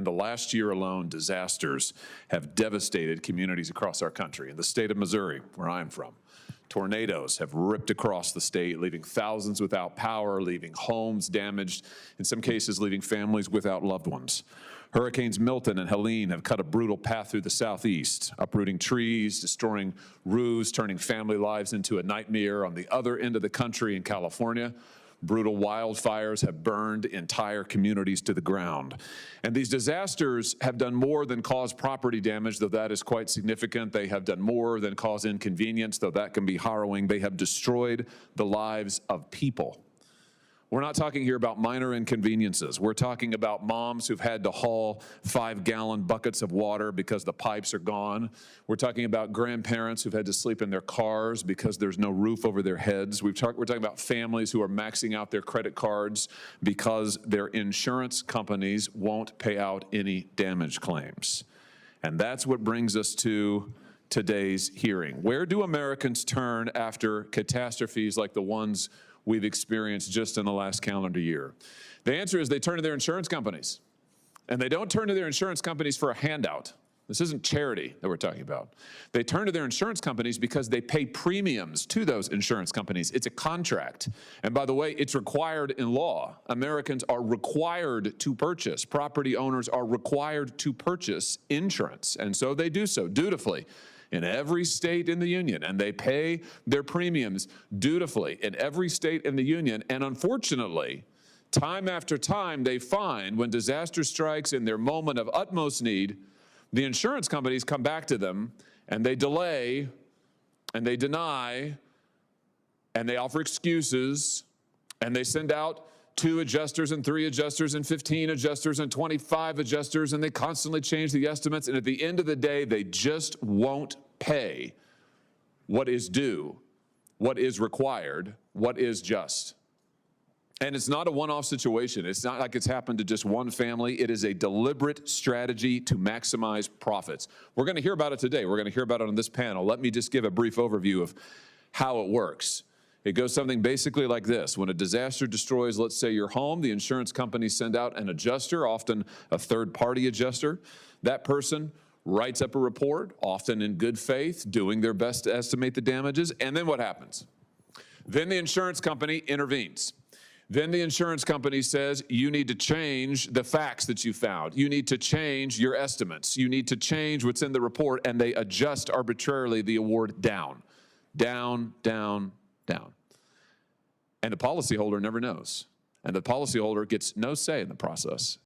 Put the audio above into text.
In the last year alone, disasters have devastated communities across our country. In the state of Missouri, where I'm from, tornadoes have ripped across the state, leaving thousands without power, leaving homes damaged, in some cases leaving families without loved ones. Hurricanes Milton and Helene have cut a brutal path through the southeast, uprooting trees, destroying roofs, turning family lives into a nightmare. On the other end of the country in California, brutal wildfires have burned entire communities to the ground. And these disasters have done more than cause property damage, though that is quite significant. They have done more than cause inconvenience, though that can be harrowing. They have destroyed the lives of people. We're not talking here about minor inconveniences. We're talking about moms who've had to haul 5-gallon buckets of water because the pipes are gone. We're talking about grandparents who've had to sleep in their cars because there's no roof over their heads. We're talking about families who are maxing out their credit cards because their insurance companies won't pay out any damage claims. And that's what brings us to today's hearing. Where do Americans turn after catastrophes like the ones we've experienced just in the last calendar year? The answer is they turn to their insurance companies. And they don't turn to their insurance companies for a handout. This isn't charity that we're talking about. They turn to their insurance companies because they pay premiums to those insurance companies. It's a contract. And by the way, it's required in law. Americans are required to purchase. Property owners are required to purchase insurance. And so they do so dutifully in every state in the union, and they pay their premiums dutifully in every state in the union. And unfortunately, time after time, they find when disaster strikes in their moment of utmost need, the insurance companies come back to them and they delay and they deny and they offer excuses and they send out 2 adjusters and 3 adjusters and 15 adjusters and 25 adjusters, and they constantly change the estimates. And at the end of the day, they just won't pay what is due, what is required, what is just. And it's not a one-off situation. It's not like it's happened to just one family. It is a deliberate strategy to maximize profits. We're going to hear about it today. We're going to hear about it on this panel. Let me just give a brief overview of how it works. It goes something basically like this. When a disaster destroys, let's say, your home, the insurance companies send out an adjuster, often a third-party adjuster. That person writes up a report, often in good faith, doing their best to estimate the damages. And then what happens? Then the insurance company intervenes. Then the insurance company says, you need to change the facts that you found. You need to change your estimates. You need to change what's in the report, and they adjust arbitrarily the award down, down, down, down. And the policyholder never knows. And the policyholder gets no say in the process.